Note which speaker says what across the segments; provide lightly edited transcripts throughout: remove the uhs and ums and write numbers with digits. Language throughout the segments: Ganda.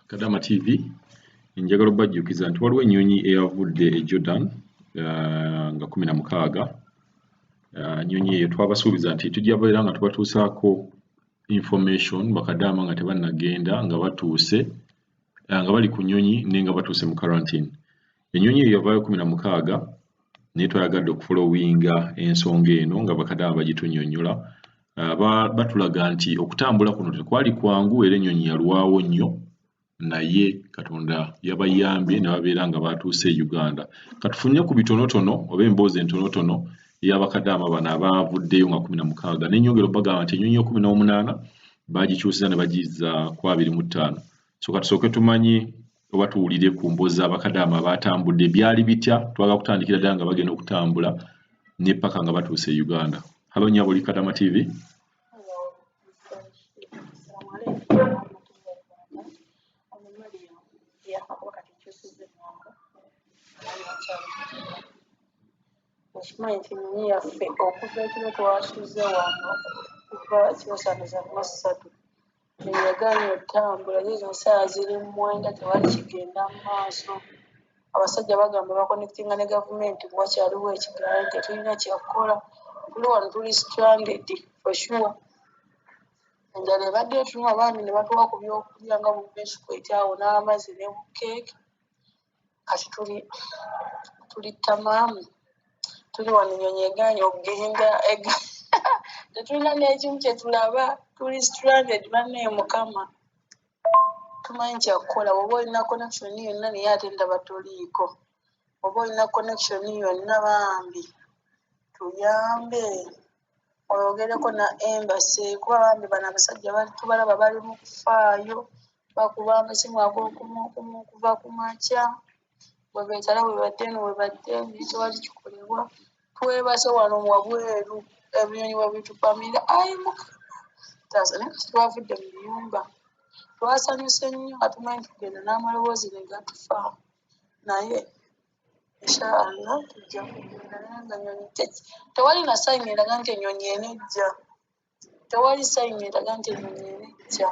Speaker 1: Kadama TV njagala obbajjukiza nti waliwo ennyonyi eyavudde e Jordan nga 16 nnyonyi eyo twabasuubiza nti tujja beera nga tubatuusaako information bakadaama nga tebannagenda nga batuuse nga bali ku nnyonyi naye nga batuuse mu quarantine. Ennyonyi eyo yavaayo 16 naye twayagadde okufolowinga ensonga eno nga bakadaama bagitunnyonnyola. Batulaga nti okutambula kuno tekwali kwangu era ennyonyi yalwawo nnyo naye Katonda yabayambye ne babeera nga batuuse e Uganda. Katufunye ku bitonotono oba emboozi entonotono y'abakadaama bano abavuddeyo nga 16 n'ennyongera obbagamba nti ennyonyi yo 18 baagikyusiza ne bagizza ku 25. So katusooke tumanye oba tuwulire ku mboozi z'abakadaama abatambudde byali bitya, twagala kutandikira ddala nga bagenda okutambula ne paka nga batuuse e Uganda. Halo Nyabuli, Kadama TV.
Speaker 2: Okimanyi nti ennyonyi yaffe okuva ekiro twasuze wano okuva kyosaniriza mu 3 yagaanye okutambula zizo ssaawa ziri 9 tewali kigenda mu maaso. Abasajja bagamba bakonekitinga ne gavumenti wakyaliwo ekigaali tetulina kyakukola, tuli wano tuli stranded for sure. Enjala ebadde etuluma bambi ne batuwa ku byokulya nga bubisikuiti awo n'amazzi ne bukeeki. Kati tuli tamaamu, tuli wano ennyonyi egaanye okugenda tetulina n'ekimu kye tulaba, tuli stranded banne Mukama. Tumanyi kyakukola bw'oba olina connection yonna naye ate ndaba toliiko. Bw'oba olina connection yonna bambi tuyambe oyogereko na embassy kuba bambi bano abasajja tubalaba bali mu kufaayo bakuba amasimu ag'okumu kuva ku makya bwe beetala bwe badde eno bwe badde tewali kikolebwa. Twebase wano wabweru ebinyonyi bwe bitupamira ayi Mukama taasa naye kati twavudde mu biyumba twasanyuse nnyo nga tumanyi tugenda n'amaloboozi ne gatufa naye inshallah tujja kugenda naye nga nnyonyi tewali na sayini eraga nti ennyonyi enejja, tewali sayini eraga nti ennyonyi enejja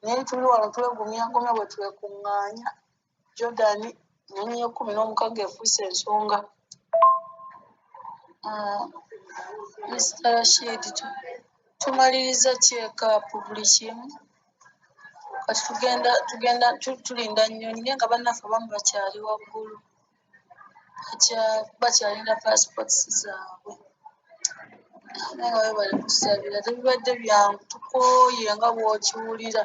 Speaker 2: naye tuli wano twegumyagumya bwe twekuŋŋaanya Jordan ennyonyi ya 16 efuuse ensonga. Mr. Rashid tumaliriza check-up buli kimu kati tugenda tulinda nnyonyi naye nga bannaffe abamu bakyali waggulu bakyalinda passports zaabwe naye nga webale kusabira tebibadde byangu tukooye nga bw'okiwulira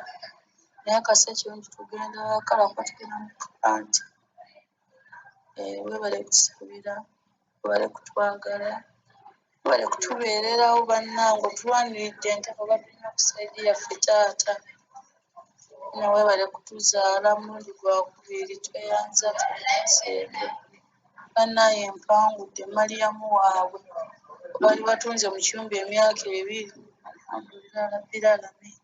Speaker 2: naye kasa ekirungi tugenda wakala kuba tugenda mu anti webale kusabira webale kutwagala webale kutubeererawo bannange otulwaniridde enteeko batulina ku sayidi yaffe taata webale kutuzaala mulundi gwakubiri tweyanza tuseeke bannaye empangudde Mariyamu waabwe baali batunze mu kiyumba emyaka 2 alhamdulillah rabbil alamin.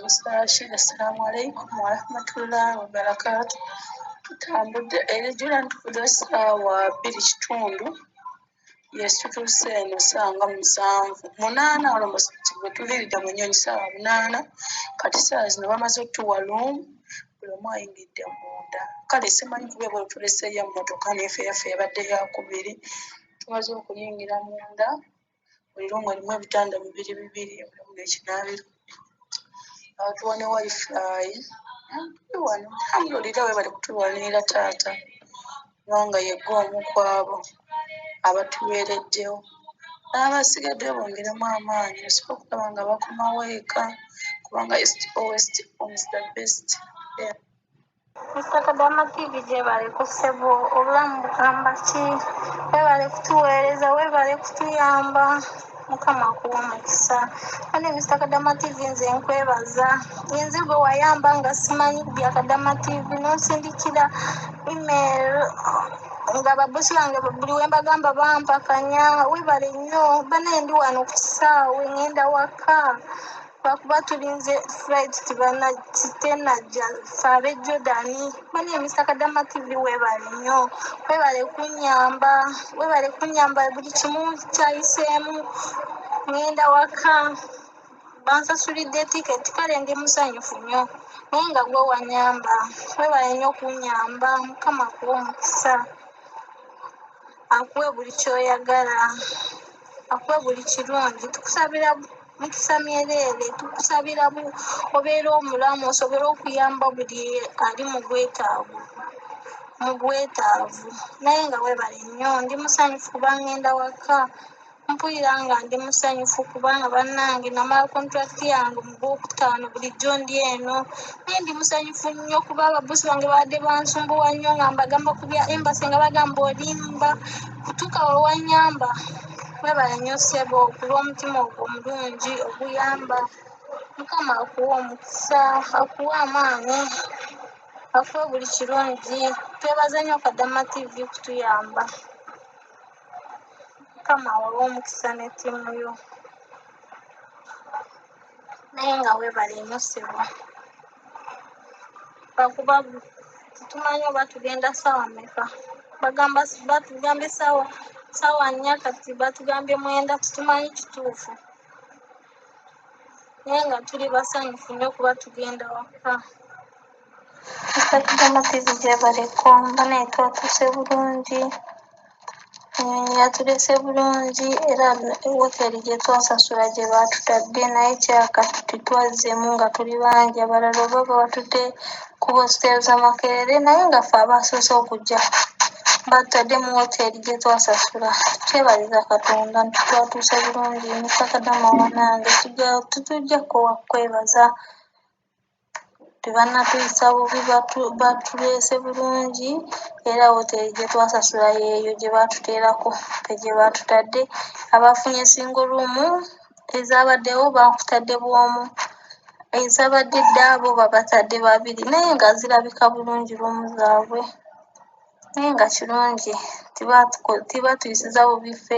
Speaker 2: Mr. Rashid assalamu alaikum wa rahmatullahi wa barakatuh. Tutambudde Jordan tuvudde ssaawa 2:30 yes tutuuse eno ssaawa nga 7:08 almost bwe tuliridde mu nnyonyi ssaawa 8 kati ssaawa zino bamaze otuwa luumu buli omu ayingidde munda kale simanyi kuba bwe tuleseeyo emmotoka nefe yaffe yabadde yakubiri tumaze okuyingira munda buli luumu erimu ebitanda 2 mulimu n'ekinaabiro tuwa ne wifi wano alhamdulillah webale kutulwanirira taata kubanga yegga omu ku abo abatuweereddewo n'abasigaddeyo bongeremu amaanyi osobola okulaba nga bakomawo eka kubanga east west is the best. Mr. Kadama TV gyebale ku ssebo obulamu bugamba ki webale kutuweereza webale kutuyamba Mukama akuwa omukisa. Kale Mr. Kadama TV nze nkwebaza nze gwe wayamba nga simanyi bya Kadama TV n'onsindikira email nga babosi bange buli we mbagamba bampakanya webale nnyo banaye ndi wano ku kisaawe ngenda waka lwakuba tulinze flight tenajja ffe ab'e Jordan banaye Mr. Kadama TV webale nnyo webale kunyamba buli kimu kyayiseemu ngenda waka
Speaker 3: bansasulidde tiketi kale ndi musanyufu nnyo naye nga gwe wanyamba webale nnyo okunyamba mukama akuwa omukisa akuwe buli kyoyagala akuwe buli kirungi tukusabira mukisa myereere tukusabira obeera omulamu osobole okuyamba buli ali mu bwetaavu naye nga webale nnyo ndi musanyufu kuba ngenda waka mpulira nga ndi musanyufu kubanga bannange namala kontrakiti yange mu Gwokutaano bulijjo ndi eno naye ndi musanyufu nnyo kuba ababosi bange badde bansumbuwa nnyo nga mbagamba ku bya embasi nga bagamba olimba kutuuka wewanyamba webale nnyo ssebo kulw'omutima ogwo omulungi oguyamba mukama akuwa omukisa akuwa amaanyi akuwe buli kirungi twebaze nnyo Kadama TV kutuyamba mukama awawe omukisa ne ttiimu yo naye nga webale nnyo ssebo lwakuba tetumanyi oba tugenda ssaawa mmeka batugambye ssaawa 4 kati batugambye 9 tetumanyi kituufu naye nga tuli basanyufu nnyo kuba tugenda waka Kadama TV gyebaleko mba naye twatuuse bulungi ennyonyi yatulese bulungi era wooteeri gye twasasula gye baatutadde naye kyakati titwazzeemu nga tuli bangi abalala oba batudde ku hositeeri z'Amakerere naye nga ffe abasoose okujja batutadde mu wooteeri gye twasasula twebaliza Katonda twatuuse bulungi Mr. Kadama wanange tetujjako wakwebaza tebannatuyisa bubi batuleese bulungi era wooteeri gye twasasula yeeyo gye baatuteerako gye baatutadde abafunye single room ezabaddewo bakutadde bw'omu ezabadde eddaabo babatadde 2 naye nga zirabika bulungi ruumu zaabwe naye nga kirungi tibatuyisiza bubi ffe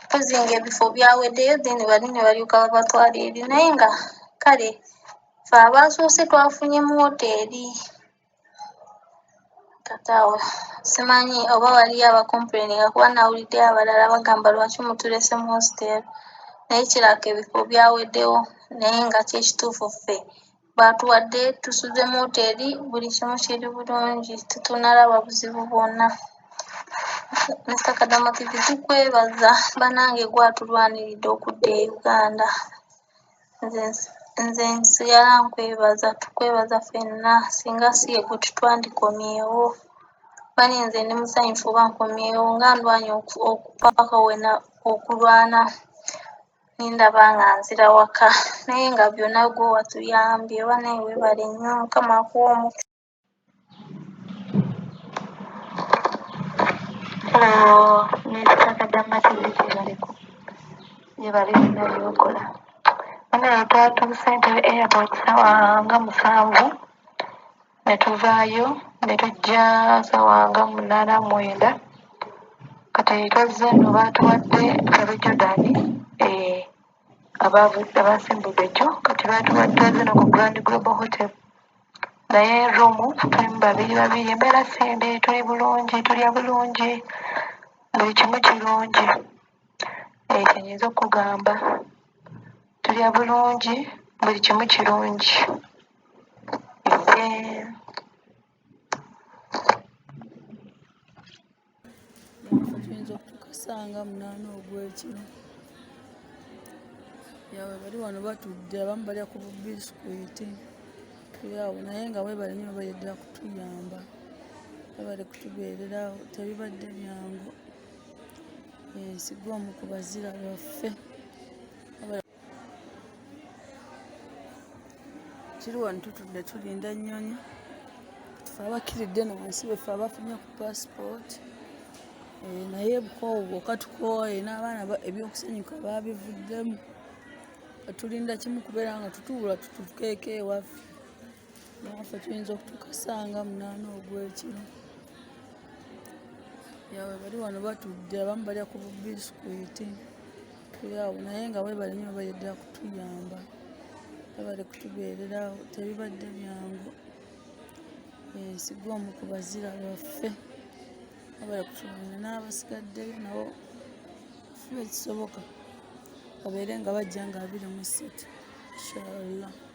Speaker 3: mpozi ng'ebifo byaweddeyo then bali ne balyoka babatwala eri naye nga kale ffe abasoose twafunye mu wooteeri kataawe simanyi oba waliyo abakomplaininga kuba nawulidde abalala bagamba lwaki mutulese mu hostel naye kiraka ebifo byaweddewo naye nga kyekituufu ffe baatuwadde tusuze mu wooteeri buli kimu kiri bulungi tetunalaba buzibu bwonna Mr. Kadama TV tukwebaza bannange gwatulwaniridde okudda e Uganda nze nsigala nkwebaza tukwebaza ffenna singa si ye gwe tutwandikomyewo bani nze ndi musanyufu oba nkomyewo nga ndwanya okupaaka wena okulwana nindaba nga nzira waka naye nga byonna gwe watuyambye oba naye webale nnyo mukama akuwa omukisa Mr. Kadama TV gyebali byonna byokola naye twatuuse Entebbe airport ssaawa nga 7 ne tuvaayo ne tujja ssaawa nga 8:09 kati twazze nno baatuwadde ab'e Jordan abasimbudde jjo kati twazze no ku Grand Global Hotel naye ruumu tulimu 2 embeera simbi tuli bulungi tulya bulungi buli kimu kirungi ekyo nyinza okugamba tulya bulungi buli kimu kirungi tuyinza okutukasanga 8 ogw'ekiro yawe bali wano batudde abamu balya ku bubisikuiti tuli awo naye nga webale nnyo bayeddera kutuyamba webale kutubeererawo tebibadde byangu sigwa omu ku bazira baffe kiri wano tutudde tulinda nnyonyi tufe abakiridde no wansi beffe abafunye ku passport naye bukoowu bwokka tukooye n'abaana ebyokusanyuka baabivuddemu tulinda kimu kubeera nga tutuula tutukeeka ewaffe nawaffe tuyinza okutukasanga 8 ogw'ekiro yawe bali wano batudde abamu balya ku bubisikuiti tuli awo naye nga webale nnyo bayeddera kutuyamba webale kutubeererawo tebibadde byangu sigwa omu ku bazira baffe webale kutulonda n'abasigaddeyo nabo fuba ekisoboka
Speaker 4: babeere nga bajja nga 23 inshallah.